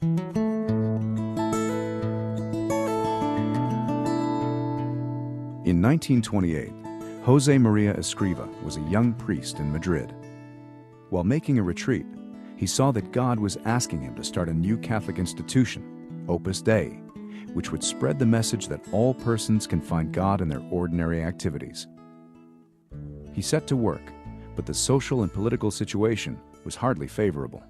In 1928, Josemaria Escriva was a young priest in Madrid. While making a retreat, he saw that God was asking him to start a new Catholic institution, Opus Dei, which would spread the message that all persons can find God in their ordinary activities. He set to work, but the social and political situation was hardly favorable.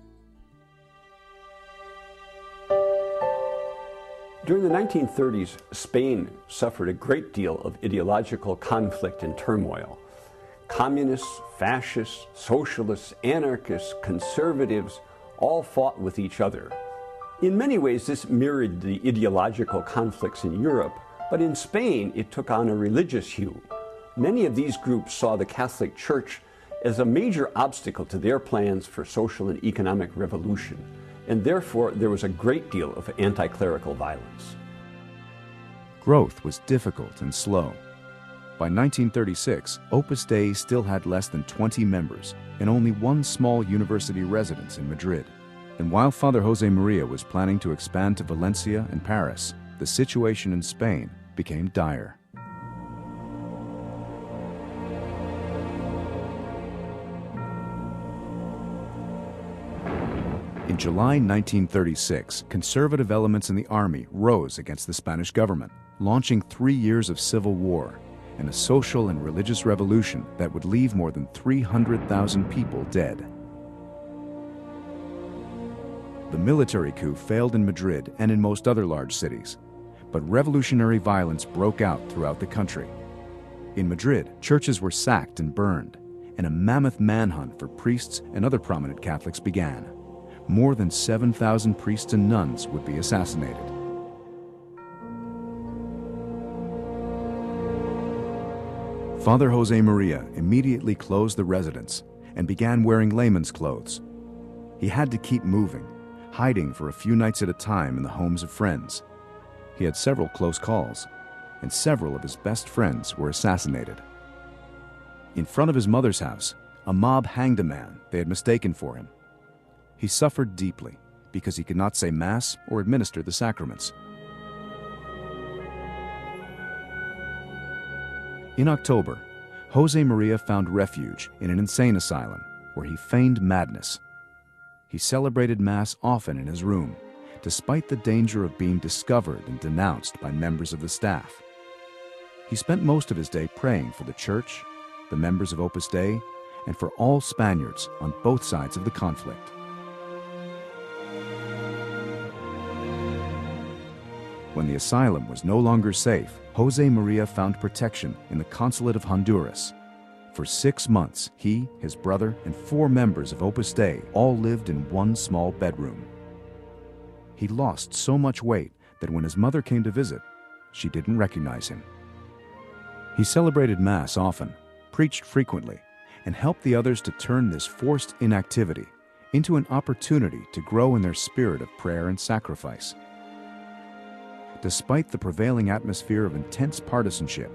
During the 1930s, Spain suffered a great deal of ideological conflict and turmoil. Communists, fascists, socialists, anarchists, conservatives all fought with each other. In many ways, this mirrored the ideological conflicts in Europe, but in Spain, it took on a religious hue. Many of these groups saw the Catholic Church as a major obstacle to their plans for social and economic revolution, and therefore there was a great deal of anti-clerical violence. Growth was difficult and slow. By 1936, Opus Dei still had less than 20 members and only one small university residence in Madrid. And while Father Josemaria was planning to expand to Valencia and Paris, the situation in Spain became dire. In July 1936, conservative elements in the army rose against the Spanish government, launching 3 years of civil war and a social and religious revolution that would leave more than 300,000 people dead. The military coup failed in Madrid and in most other large cities, but revolutionary violence broke out throughout the country. In Madrid, churches were sacked and burned, and a mammoth manhunt for priests and other prominent Catholics began. More than 7,000 priests and nuns would be assassinated. Father Josemaria immediately closed the residence and began wearing layman's clothes. He had to keep moving, hiding for a few nights at a time in the homes of friends. He had several close calls, and several of his best friends were assassinated. In front of his mother's house, a mob hanged a man they had mistaken for him. He suffered deeply because he could not say Mass or administer the sacraments. In October, Josemaria found refuge in an insane asylum where he feigned madness. He celebrated Mass often in his room, despite the danger of being discovered and denounced by members of the staff. He spent most of his day praying for the Church, the members of Opus Dei, and for all Spaniards on both sides of the conflict. When the asylum was no longer safe, Josemaria found protection in the consulate of Honduras. For 6 months, he, his brother, and 4 members of Opus Dei all lived in one small bedroom. He lost so much weight that when his mother came to visit, she didn't recognize him. He celebrated Mass often, preached frequently, and helped the others to turn this forced inactivity into an opportunity to grow in their spirit of prayer and sacrifice. Despite the prevailing atmosphere of intense partisanship,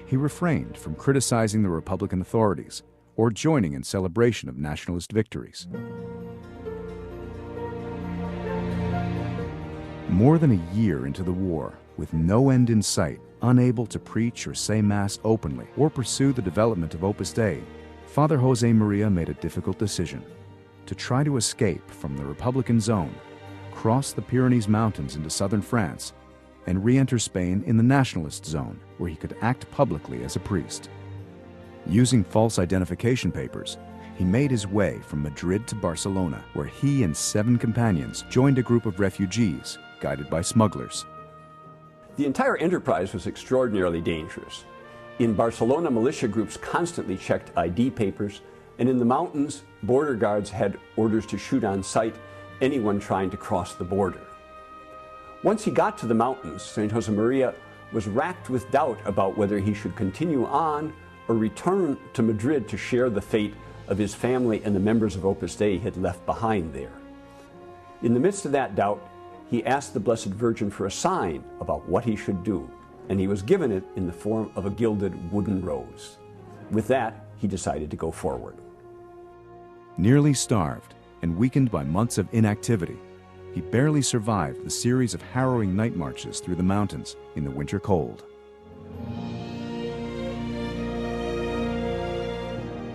he refrained from criticizing the Republican authorities or joining in celebration of nationalist victories. More than a year into the war, with no end in sight, unable to preach or say Mass openly or pursue the development of Opus Dei, Father Josemaria made a difficult decision: to try to escape from the Republican zone, cross the Pyrenees Mountains into southern France, and re-enter Spain in the nationalist zone, where he could act publicly as a priest. Using false identification papers, he made his way from Madrid to Barcelona, where he and 7 companions joined a group of refugees, guided by smugglers. The entire enterprise was extraordinarily dangerous. In Barcelona, militia groups constantly checked ID papers, and in the mountains, border guards had orders to shoot on sight anyone trying to cross the border. Once he got to the mountains, St. Josemaria was racked with doubt about whether he should continue on or return to Madrid to share the fate of his family and the members of Opus Dei he had left behind there. In the midst of that doubt, he asked the Blessed Virgin for a sign about what he should do, and he was given it in the form of a gilded wooden rose. With that, he decided to go forward. Nearly starved and weakened by months of inactivity, He barely survived the series of harrowing night marches through the mountains in the winter cold.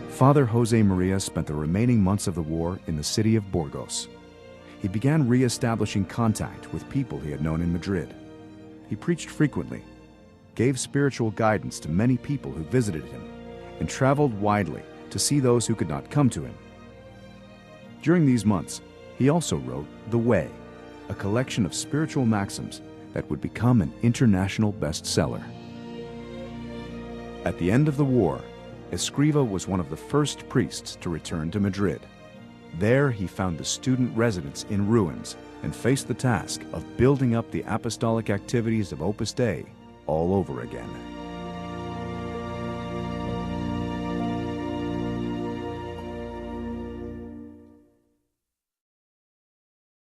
Father Josemaria spent the remaining months of the war in the city of Burgos. He began re-establishing contact with people he had known in Madrid. He preached frequently, gave spiritual guidance to many people who visited him, and traveled widely to see those who could not come to him. During these months, he also wrote The Way, a collection of spiritual maxims that would become an international bestseller. At the end of the war, ESCRIVA was one of the first priests to return to Madrid. There he found the student residence in ruins and faced the task of building up the apostolic activities of Opus Dei all over again.